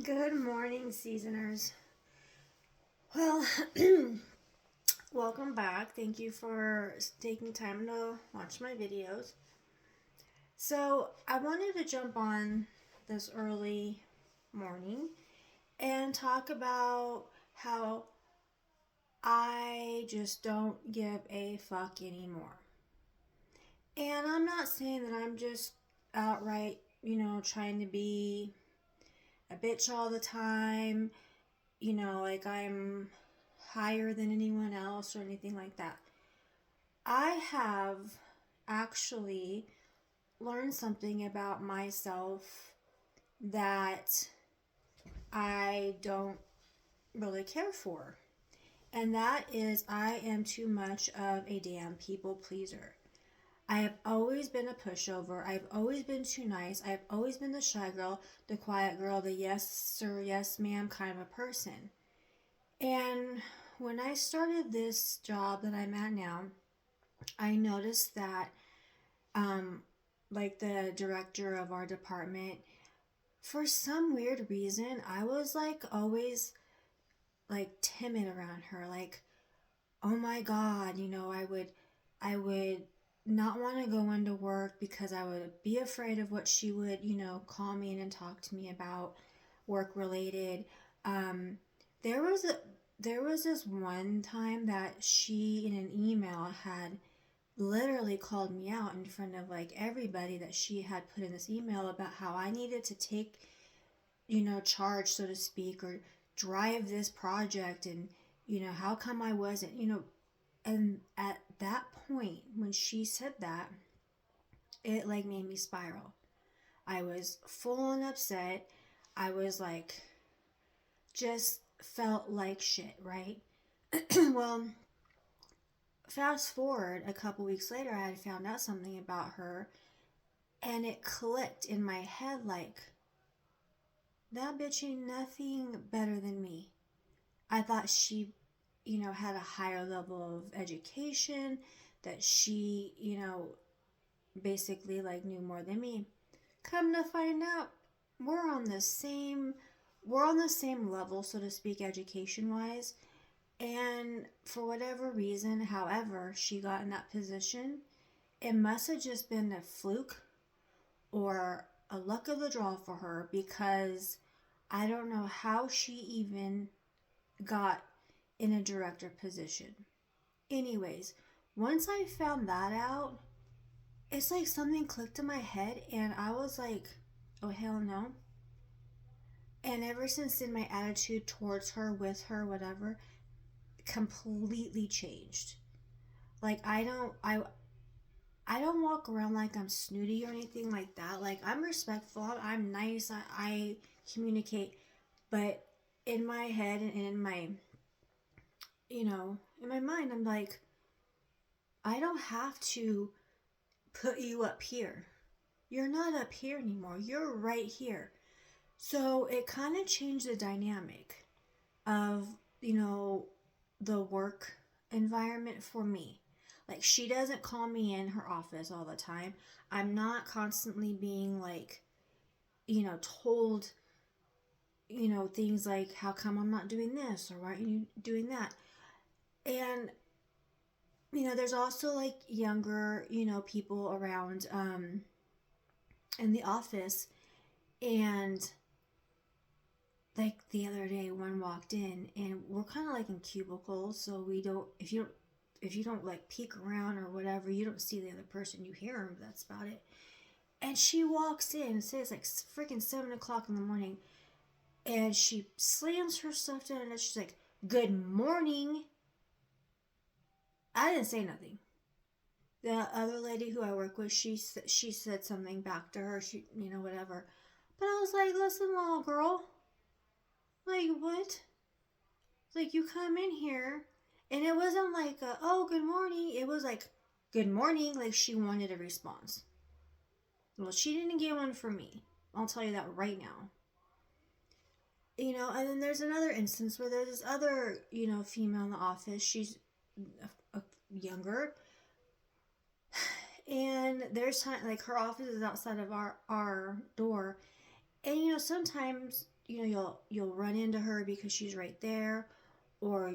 Good morning, seasoners. Well, welcome back. Thank you for taking time to watch my videos. So, I wanted to jump on this early morning and talk about how I just don't give a fuck anymore. And I'm not saying that I'm just outright, trying to be a bitch all the time, like I'm higher than anyone else or anything like that. I have actually learned something about myself that I don't really care for. And that is, I am too much of a damn people pleaser. I have always been a pushover. I've always been too nice. I've always been the shy girl, the quiet girl, the yes sir, yes ma'am kind of a person. And when I started this job that I'm at now, I noticed that, um, like the director of our department, for some weird reason, I was like always like timid around her. Like, oh my God, I would not want to go into work because I would be afraid of what she would, call me in and talk to me about work related. Um, there was a there was this one time that she in an email had literally called me out in front of like everybody that she had put in this email about how I needed to take, charge, so to speak, or drive this project, and how come I wasn't, and at that point when she said that, it like made me spiral. I was full on upset. I was like, just felt like shit, right? Well, fast forward a couple weeks later, I had found out something about her, and it clicked in my head like, that bitch ain't nothing better than me. I thought she, had a higher level of education, that she, basically like knew more than me. Come to find out, we're on the same we're on the same level, so to speak, education wise. And for whatever reason, however, she got in that position, it must have just been a fluke or a luck of the draw for her, because I don't know how she even got in a director position. Anyways, once I found that out, it's like something clicked in my head, and I was like, oh, hell no. And ever since then, my attitude towards her, with her, whatever, completely changed. Like, I don't walk around like I'm snooty or anything like that. Like, I'm respectful, I'm nice, I communicate, but in my head and in my, in my mind, I'm like, I don't have to put you up here. You're not up here anymore. You're right here. So it kind of changed the dynamic of, you know, the work environment for me. Like, she doesn't call me in her office all the time. I'm not constantly being like, told, things like, how come I'm not doing this, or why aren't you doing that? And, there's also like younger, people around in the office. And like the other day, one walked in, and we're kind of like in cubicles, so we don't, if you don't like peek around or whatever, you don't see the other person, you hear them, that's about it. And she walks in, say it's like freaking 7 o'clock in the morning, and she slams her stuff down, and she's like, good morning. I didn't say nothing. The other lady who I work with, she said something back to her, she, whatever. But I was like, listen, little girl, like, what? Like, you come in here, and it wasn't like, oh, good morning. It was like, good morning, like she wanted a response. Well, she didn't get one from me. I'll tell you that right now. And then there's another instance where there's this other, female in the office. She's younger. And there's time, like, her office is outside of our door. And, sometimes, you'll run into her because she's right there. Or,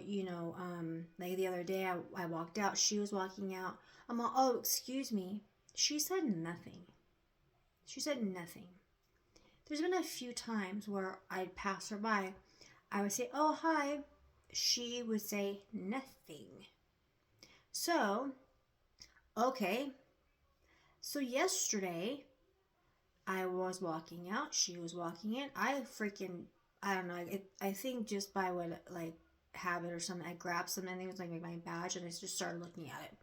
like the other day, I walked out, she was walking out. I'm all, oh, excuse me. She said nothing. She said nothing. There's been a few times where I'd pass her by. I would say, oh, hi. She would say nothing. So, okay. So yesterday, I was walking out. She was walking in. I don't know. I think just by what, like, habit or something, I grabbed something. I think it was like my badge, and I just started looking at it.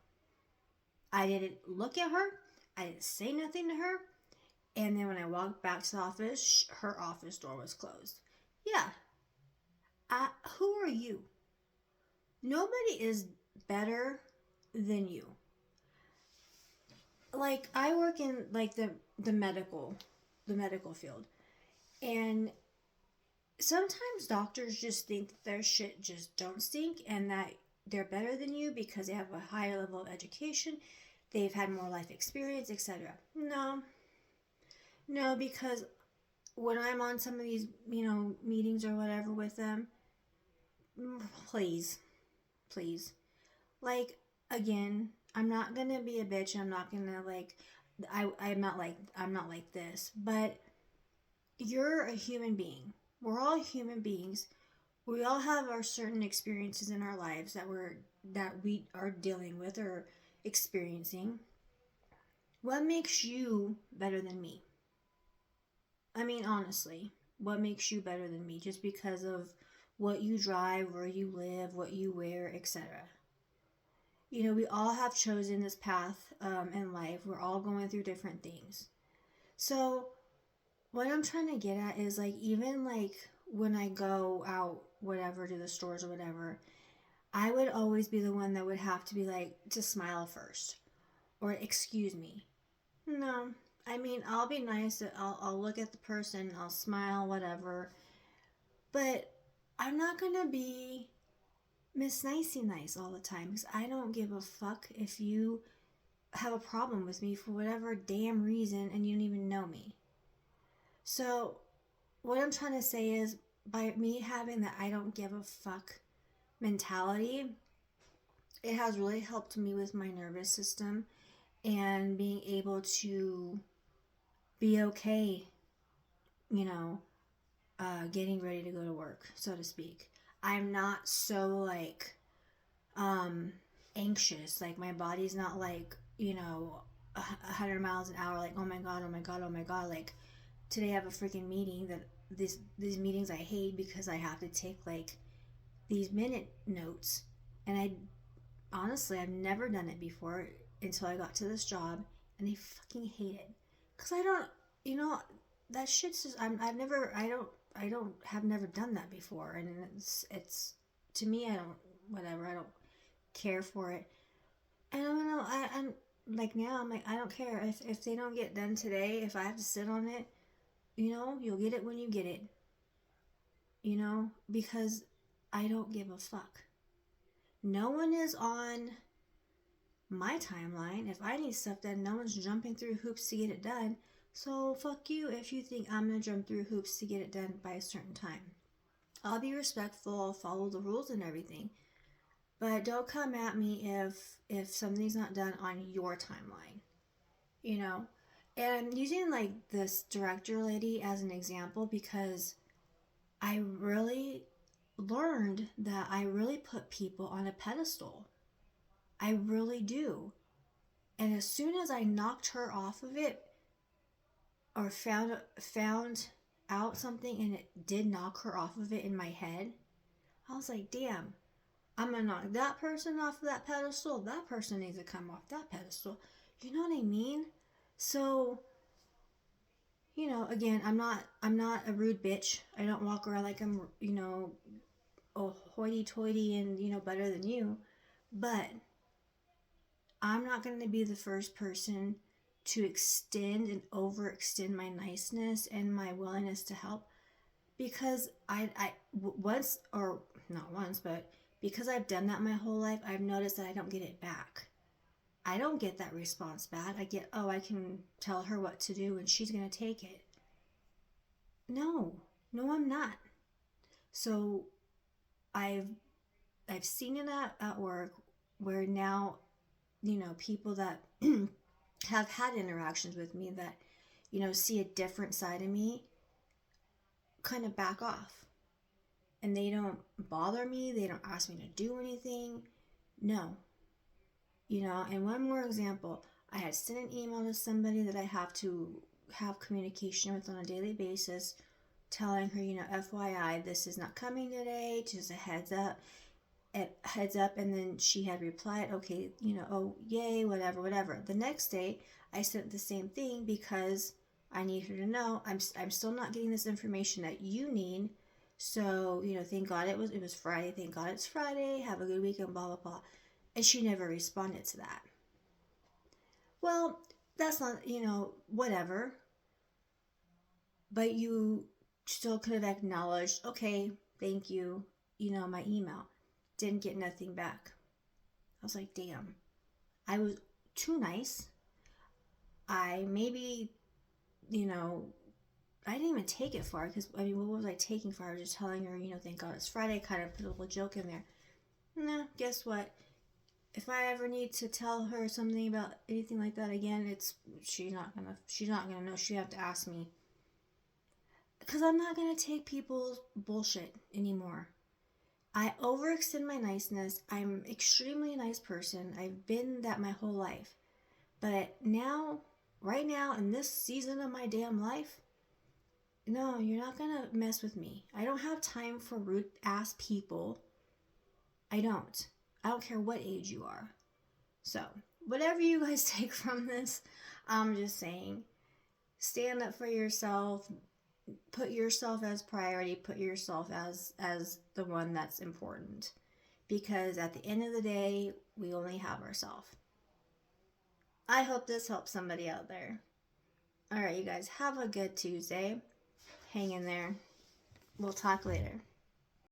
I didn't look at her. I didn't say nothing to her. And then when I walked back to the office, her office door was closed. Yeah. Who are you? Nobody is better than you. Like, I work in like the medical field, and sometimes doctors just think that their shit just don't stink and that they're better than you because they have a higher level of education, they've had more life experience, etc. No, because when I'm on some of these, meetings or whatever with them, please, please, like, again, I'm not gonna be a bitch. I'm not gonna, like, I'm not like this, but you're a human being. We're all human beings. We all have our certain experiences in our lives that we are dealing with or experiencing. What makes you better than me? I mean, honestly, what makes you better than me? Just because of what you drive, where you live, what you wear, etc. We all have chosen this path in life. We're all going through different things. So, what I'm trying to get at is, like, even like when I go out, whatever, to the stores or whatever, I would always be the one that would have to be like, to smile first or excuse me. No, I mean, I'll be nice. I'll look at the person, I'll smile, whatever. But I'm not going to be Miss Nicey Nice all the time because I don't give a fuck if you have a problem with me for whatever damn reason and you don't even know me. So, what I'm trying to say is, by me having that I don't give a fuck mentality, it has really helped me with my nervous system and being able to be okay, you know, getting ready to go to work, so to speak. I'm not so, like, anxious. Like, my body's not like, 100 miles an hour, like, oh my god, oh my god, oh my god. Like, today I have a freaking meeting that these meetings I hate because I have to take, like, these minute notes. And honestly, I've never done it before until I got to this job, and I fucking hate it. Because I don't, that shit's just, I don't have never done that before. And it's, to me, I don't care for it. And I'm like, now, I'm like, I don't care. If they don't get done today, if I have to sit on it, you'll get it when you get it. Because I don't give a fuck. No one is on my timeline. If I need stuff done, no one's jumping through hoops to get it done. So fuck you if you think I'm gonna jump through hoops to get it done by a certain time. I'll be respectful, I'll follow the rules and everything. But don't come at me if something's not done on your timeline. And I'm using, like, this director lady as an example because I really learned that I really put people on a pedestal. I really do. And as soon as I knocked her off of it, or found out something and it did knock her off of it in my head, I was like, damn, I'm gonna knock that person off of that pedestal. That person needs to come off that pedestal. You know what I mean? So, again, I'm not a rude bitch. I don't walk around like I'm, a hoity-toity and, better than you. But I'm not going to be the first person to extend and overextend my niceness and my willingness to help, because once, or not once, but because I've done that my whole life, I've noticed that I don't get it back. I don't get that response back. I get, oh, I can tell her what to do and she's going to take it. No, no, I'm not. So I've I've seen it at work where now, people that have had interactions with me that, see a different side of me kind of back off. And they don't bother me, they don't ask me to do anything. No. And one more example, I had sent an email to somebody that I have to have communication with on a daily basis, telling her, FYI, this is not coming today, just a heads up. And then she had replied, okay, oh yay, whatever, whatever. The next day I sent the same thing because I need her to know I'm still not getting this information that you need. So, thank God it was Friday. Thank God it's Friday. Have a good weekend, blah blah blah. And she never responded to that. Well, that's not, whatever. But you still could have acknowledged, okay, thank you, my email. Didn't get nothing back. I was like, damn, I was too nice. I maybe, you know, I didn't even take it far because, I mean, what was I taking far? I was just telling her, thank God it's Friday, kind of put a little joke in there. Nah, guess what? If I ever need to tell her something about anything like that again, she's not gonna know. She have to ask me because I'm not gonna take people's bullshit anymore. I overextend my niceness. I'm an extremely nice person. I've been that my whole life. But now, right now, in this season of my damn life, no, you're not gonna mess with me. I don't have time for rude ass people. I don't. I don't care what age you are. So, whatever you guys take from this, I'm just saying, stand up for yourself. Put yourself as priority. Put yourself as the one that's important. Because at the end of the day, we only have ourselves. I hope this helps somebody out there. All right, you guys, have a good Tuesday. Hang in there. We'll talk later.